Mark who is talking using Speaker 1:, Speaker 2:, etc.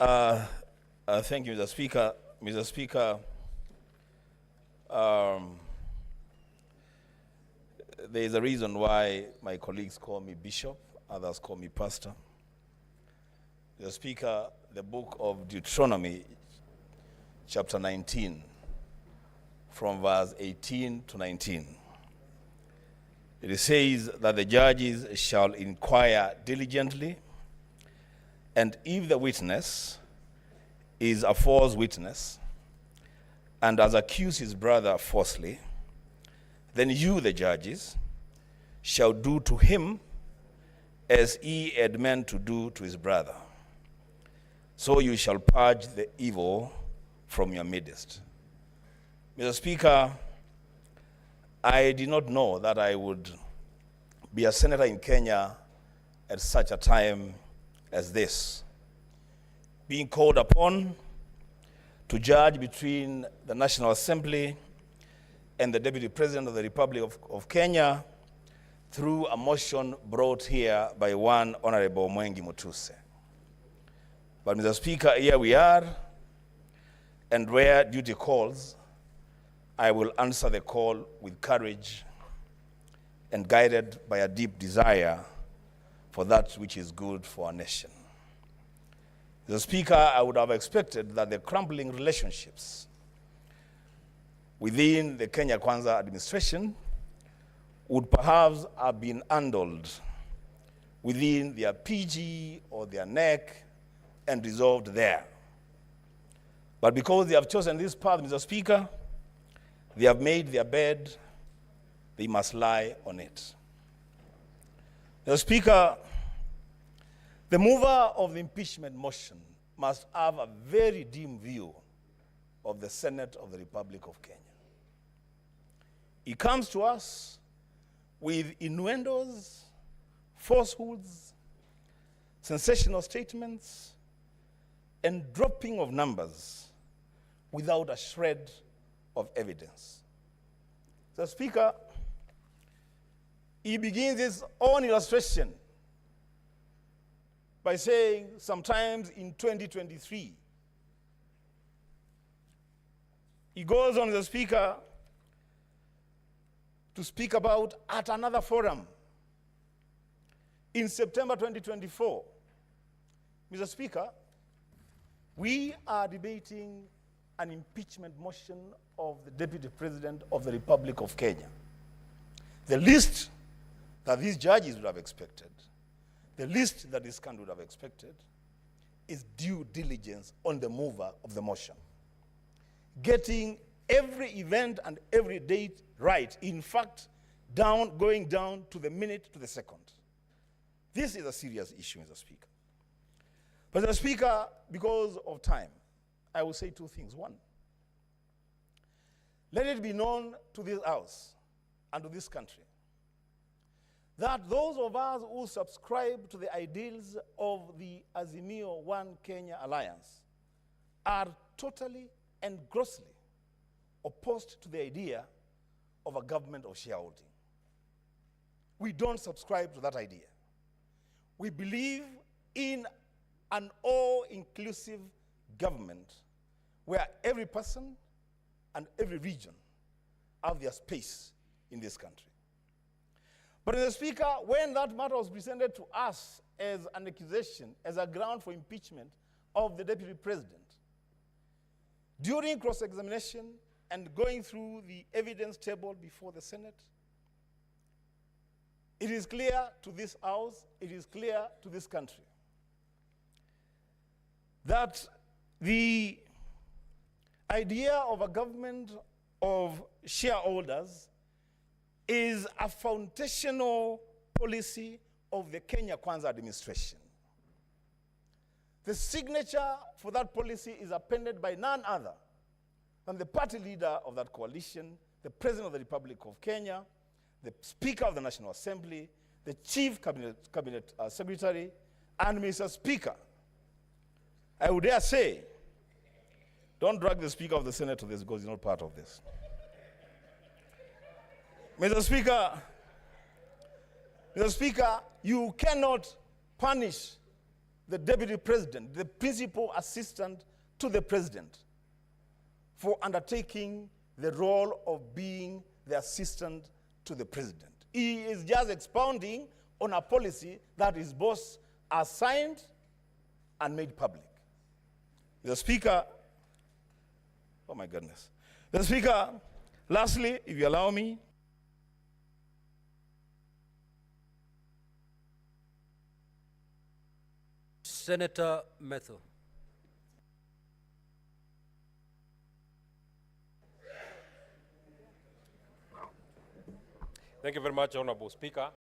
Speaker 1: Thank you, Mr. Speaker. Mr. Speaker, there is a reason why my colleagues call me Bishop, others call me Pastor. Mr. Speaker, the book of Deuteronomy, chapter 19, from verse 18 to 19. It says that the judges shall inquire diligently, and if the witness is a false witness and has accused his brother falsely, then you, the judges, shall do to him as he had meant to do to his brother. So you shall purge the evil from your midst. Mr. Speaker, I did not know that I would be a senator in Kenya at such a time as this, being called upon to judge between the National Assembly and the Deputy President of the Republic of Kenya through a motion brought here by one Honorable Mwengi Mutuse. But Mr. Speaker, here we are, and where duty calls, I will answer the call with courage and guided by a deep desire for that which is good for our nation. Mr. Speaker, I would have expected that the crumbling relationships within the Kenya Kwanza administration would perhaps have been handled within their PG or their NEC and resolved there. But because they have chosen this path, Mr. Speaker, they have made their bed, they must lie on it. Mr. Speaker, the mover of the impeachment motion must have a very dim view of the Senate of the Republic of Kenya. He comes to us with innuendos, falsehoods, sensational statements, and dropping of numbers without a shred of evidence. So, Speaker, he begins his own illustration by saying sometimes in 2023. He goes on, the Speaker, to speak about at another forum in September 2024. Mr. Speaker, we are debating an impeachment motion of the Deputy President of the Republic of Kenya. The least that these judges would have expected, the least that this country would have expected, is due diligence on the mover of the motion. Getting every event and every date right. In fact, going down to the minute, to the second. This is a serious issue, Mr. Speaker. But Mr. Speaker, because of time, I will say two things. One, let it be known to this House and to this country that those of us who subscribe to the ideals of the Azimio One Kenya Alliance are totally and grossly opposed to the idea of a government of shareholding. We don't subscribe to that idea. We believe in an all-inclusive government where every person and every region have their space in this country. But Mr. Speaker, when that matter was presented to us as an accusation, as a ground for impeachment of the Deputy President, during cross-examination and going through the evidence table before the Senate, it is clear to this House, it is clear to this country, that the idea of a government of shareholders is a foundational policy of the Kenya Kwanza administration. The signature for that policy is appended by none other than the party leader of that coalition, the President of the Republic of Kenya, the Speaker of the National Assembly, the Chief Cabinet Secretary, and Mr. Speaker, I would dare say, don't drag the Speaker of the Senate to this because he's not part of this. Mr. Speaker, you cannot punish the deputy president, the principal assistant to the president, for undertaking the role of being the assistant to the president. He is just expounding on a policy that his boss assigned and made public. The Speaker, oh my goodness. The Speaker, lastly, if you allow me,
Speaker 2: Senator Metho.
Speaker 3: Thank you very much, Honorable Speaker.